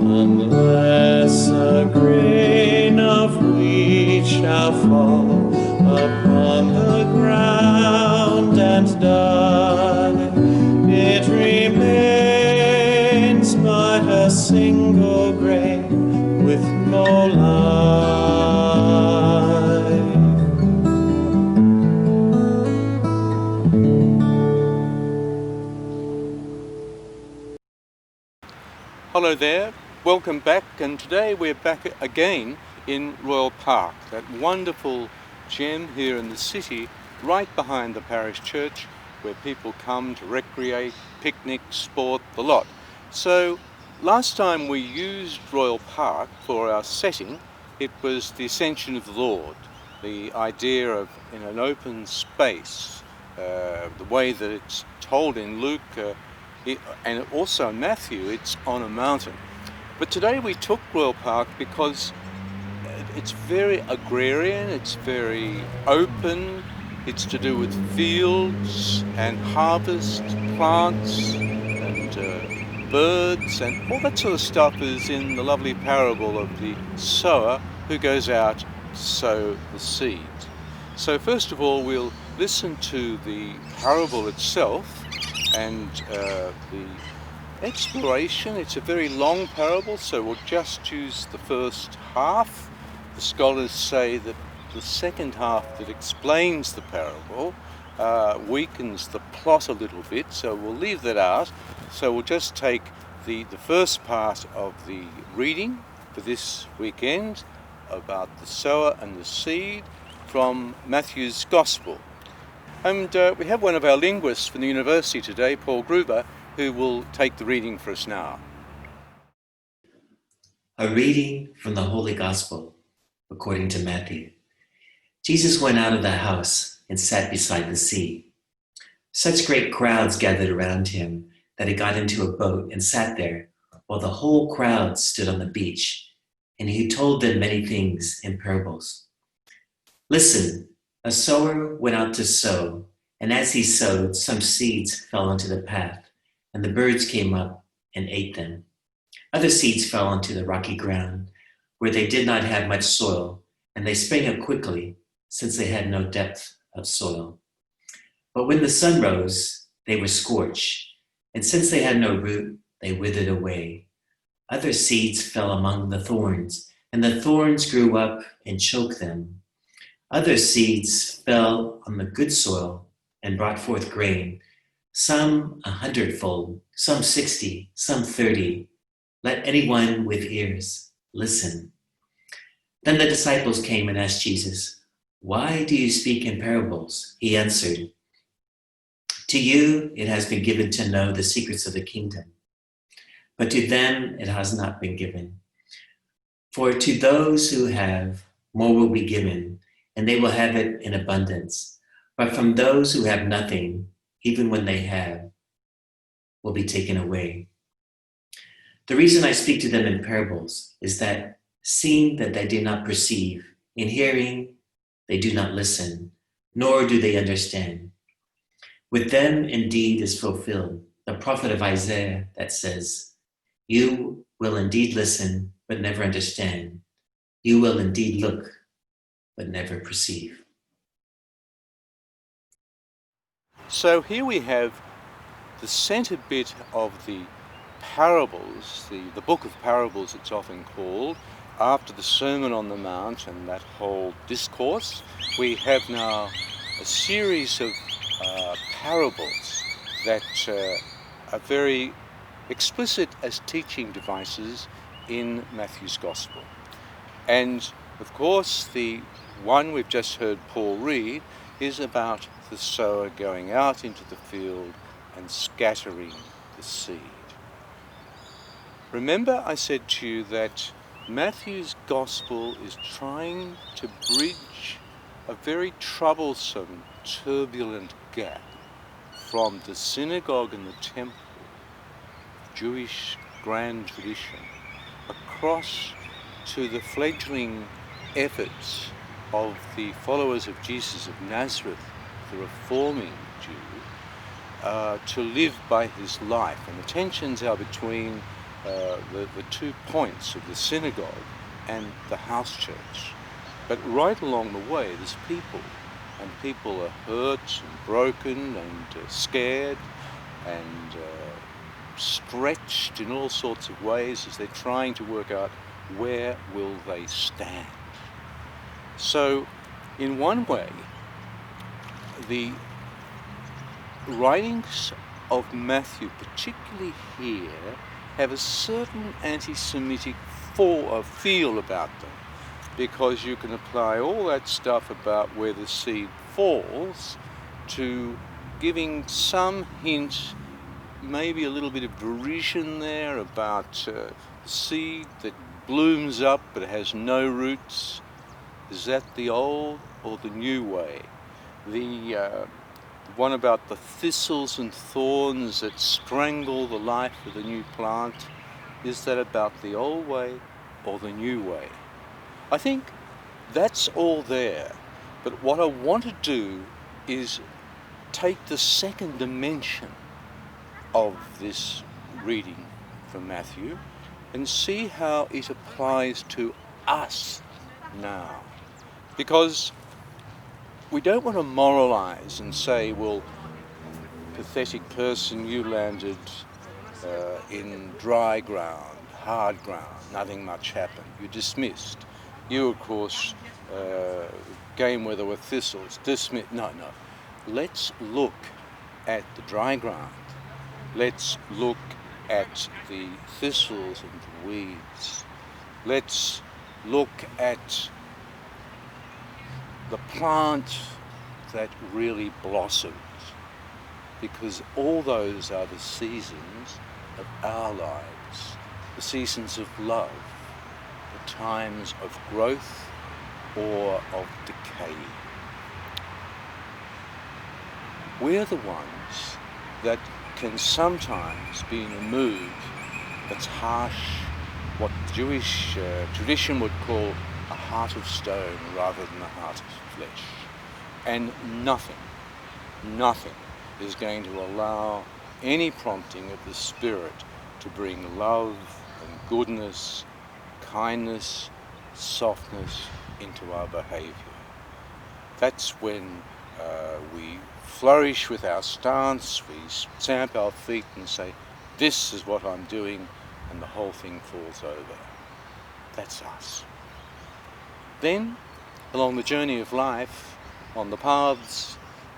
unless a grain of wheat shall fall upon the ground and die, it remains but a single grain with no life. Hello there, welcome back, and today we're back again in Royal Park, that wonderful gem here in the city, right behind the parish church, where people come to recreate, picnic, sport, the lot. So last time we used Royal Park for our setting, it was the Ascension of the Lord, the idea of in an open space, the way that it's told in Luke, and also in Matthew, it's on a mountain. But today we took Royal Park because it's very agrarian, it's very open, it's to do with fields and harvest, plants and birds, and all that sort of stuff is in the lovely parable of the sower who goes out to sow the seed. So first of all, we'll listen to the parable itself and the exploration. It's a very long parable, so we'll just use the first half. The scholars say that the second half that explains the parable weakens the plot a little bit, so we'll leave that out. So we'll just take the first part of the reading for this weekend about the sower and the seed from Matthew's Gospel. And we have one of our linguists from the university today, Paul Gruber, who will take the reading for us now. A reading from the Holy Gospel according to Matthew. Jesus went out of the house and sat beside the sea. Such great crowds gathered around him that he got into a boat and sat there, while the whole crowd stood on the beach, and he told them many things in parables. Listen, a sower went out to sow, and as he sowed, some seeds fell onto the path, and the birds came up and ate them. Other seeds fell onto the rocky ground, where they did not have much soil, and they sprang up quickly, since they had no depth of soil. But when the sun rose, they were scorched, and since they had no root, they withered away. Other seeds fell among the thorns, and the thorns grew up and choked them. Other seeds fell on the good soil and brought forth grain, some 100-fold, some 60, some 30. Let anyone with ears listen. Then the disciples came and asked Jesus, "Why do you speak in parables?" He answered, "To you it has been given to know the secrets of the kingdom, but to them it has not been given. For to those who have, more will be given, and they will have it in abundance. But from those who have nothing, even when they have, will be taken away. The reason I speak to them in parables is that, seeing that they do not perceive, in hearing they do not listen, nor do they understand. With them indeed is fulfilled the prophet of Isaiah that says, 'You will indeed listen, but never understand. You will indeed look, but never perceive.'" So here we have the centre bit of the parables, the book of parables it's often called, after the Sermon on the Mount and that whole discourse. We have now a series of parables that are very explicit as teaching devices in Matthew's Gospel. And of course the one we've just heard Paul read is about the sower going out into the field and scattering the seed. Remember I said to you that Matthew's Gospel is trying to bridge a very troublesome, turbulent gap from the synagogue and the temple, Jewish grand tradition, across to the fledgling efforts of the followers of Jesus of Nazareth, the reforming Jew, to live by his life. And the tensions are between the 2 points of the synagogue and the house church. But right along the way there's people, and people are hurt and broken and scared and stretched in all sorts of ways as they're trying to work out where will they stand. So in one way, the writings of Matthew, particularly here, have a certain anti-Semitic feel about them, because you can apply all that stuff about where the seed falls to giving some hint, maybe a little bit of derision there about the seed that blooms up but has no roots. Is that the old or the new way? The one about the thistles and thorns that strangle the life of the new plant, is that about the old way or the new way? I think that's all there, but what I want to do is take the second dimension of this reading from Matthew and see how it applies to us now. Because we don't want to moralize and say, well, pathetic person, you landed in dry ground, hard ground, nothing much happened, you're dismissed. You, of course, came where there were thistles, dismissed. No. Let's look at the dry ground. Let's look at the thistles and the weeds. Let's look at the plant that really blossoms, because all those are the seasons of our lives, the seasons of love, the times of growth or of decay. We're the ones that can sometimes be in a mood that's harsh, what Jewish tradition would call a heart of stone rather than a heart of flesh. And nothing is going to allow any prompting of the Spirit to bring love and goodness, kindness, softness into our behaviour. That's when we flourish with our stance, we stamp our feet and say, this is what I'm doing, and the whole thing falls over. That's us. Then, along the journey of life, on the paths,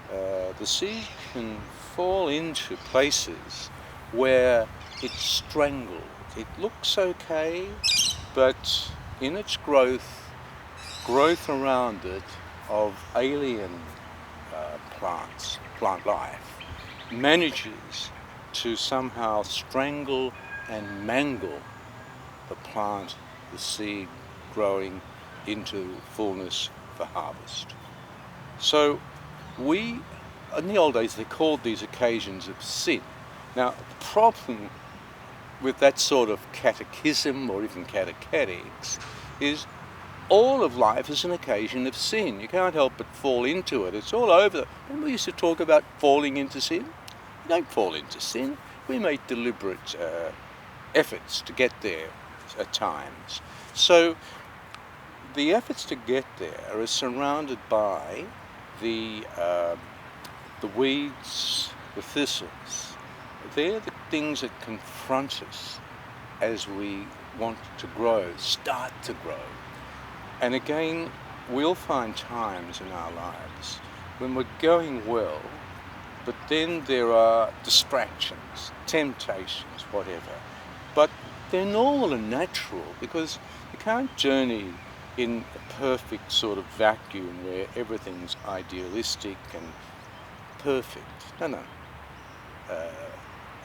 the seed can fall into places where it's strangled. It looks okay, but in its growth around it of alien plant life, manages to somehow strangle and mangle the plant, the seed growing into fullness for harvest. So in the old days, they called these occasions of sin. Now, the problem with that sort of catechism or even catechetics is all of life is an occasion of sin. You can't help but fall into it. It's all over. Remember we used to talk about falling into sin? We don't fall into sin. We make deliberate efforts to get there at times. So the efforts to get there are surrounded by the weeds, the thistles. They're the things that confront us as we want to grow, start to grow. And again, we'll find times in our lives when we're going well, but then there are distractions, temptations, whatever. But they're normal and natural, because you can't journey in a perfect sort of vacuum where everything's idealistic and perfect. No.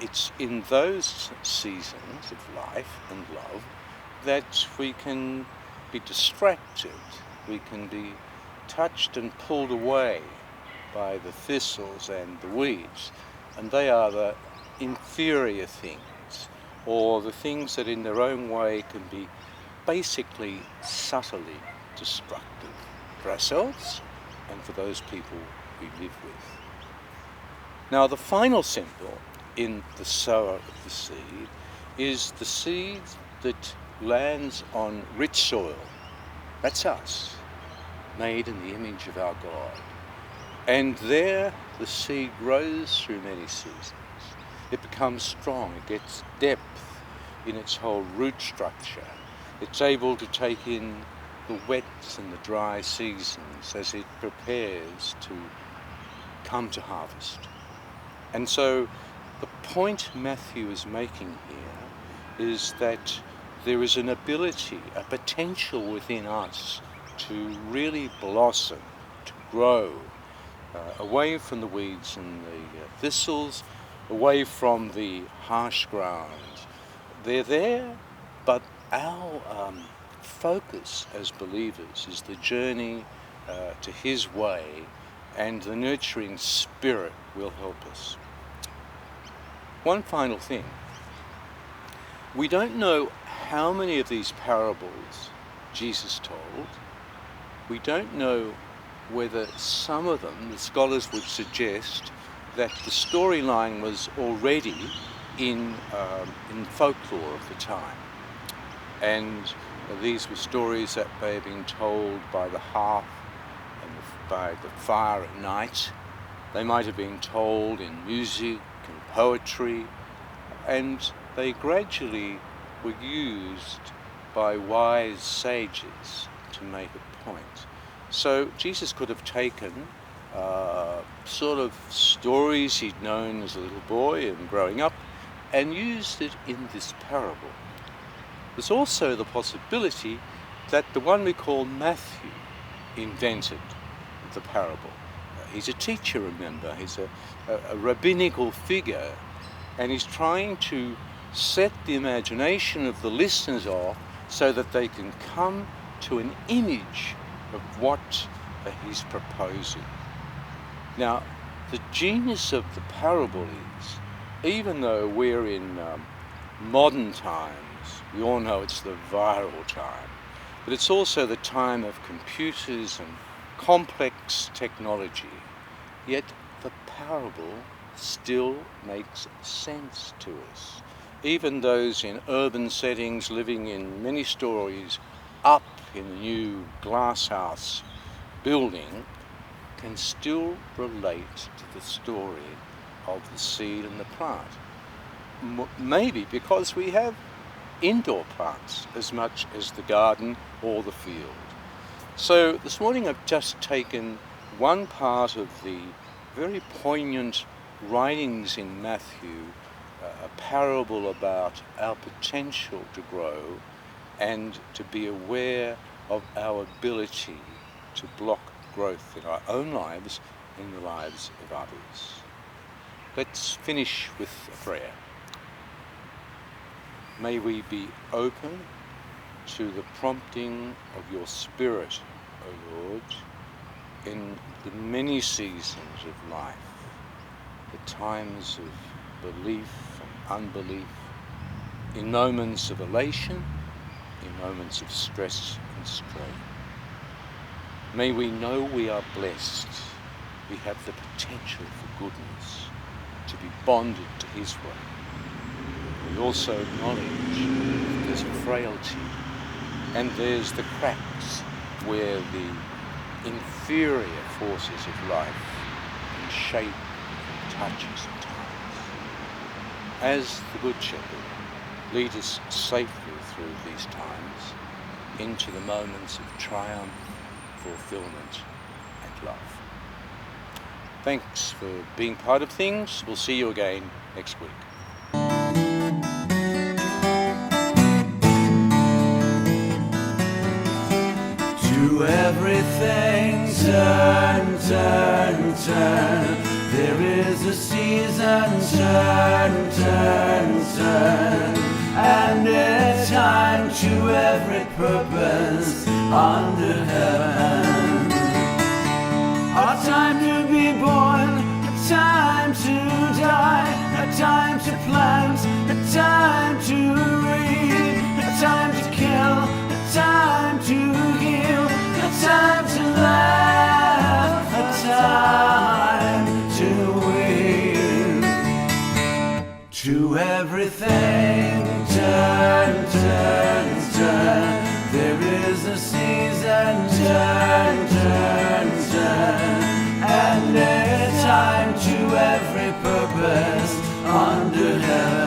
It's in those seasons of life and love that we can be distracted, we can be touched and pulled away by the thistles and the weeds, and they are the inferior things, or the things that in their own way can be basically subtly destructive for ourselves and for those people we live with. Now, the final symbol in the sower of the seed is the seed that lands on rich soil. That's us, made in the image of our God. And there the seed grows through many seasons. It becomes strong, it gets depth in its whole root structure. It's able to take in the wet and the dry seasons as it prepares to come to harvest. And so the point Matthew is making here is that there is an ability, a potential within us to really blossom, to grow, away from the weeds and the thistles, away from the harsh ground. They're there, but our focus as believers is the journey to His way, and the nurturing Spirit will help us. One final thing. We don't know how many of these parables Jesus told. We don't know whether some of them, the scholars would suggest, that the storyline was already in folklore of the time. And these were stories that may have been told by the harp and by the fire at night. They might have been told in music and poetry, and they gradually were used by wise sages to make a point. So Jesus could have taken sort of stories he'd known as a little boy and growing up and used it in this parable. There's also the possibility that the one we call Matthew invented the parable. He's a teacher, remember. He's a rabbinical figure, and he's trying to set the imagination of the listeners off so that they can come to an image of what he's proposing. Now, the genius of the parable is, even though we're in modern times, we all know it's the viral time, but it's also the time of computers and complex technology, yet the parable still makes sense to us. Even those in urban settings living in many stories up in a new glasshouse building can still relate to the story of the seed and the plant. Maybe because we have indoor plants as much as the garden or the field. So this morning I've just taken one part of the very poignant writings in Matthew, a parable about our potential to grow and to be aware of our ability to block growth in our own lives and the lives of others. Let's finish with a prayer. May we be open to the prompting of your Spirit, O Lord, in the many seasons of life, the times of belief and unbelief, in moments of elation, in moments of stress and strain. May we know we are blessed. We have the potential for goodness, to be bonded to His way. We also acknowledge there's a frailty and there's the cracks where the inferior forces of life can shape and touch us at times. As the Good Shepherd, lead us safely through these times into the moments of triumph, fulfillment and love. Thanks for being part of things. We'll see you again next week. To everything turn, turn, turn. There is a season, turn, turn, turn. And a time to every purpose under heaven. A time to be born, a time to die, a time to plant, a time to reap, a time to kill, a time to heal, a time to laugh, a time to win. To everything turn, turn, turn, and there's time to every purpose under heaven.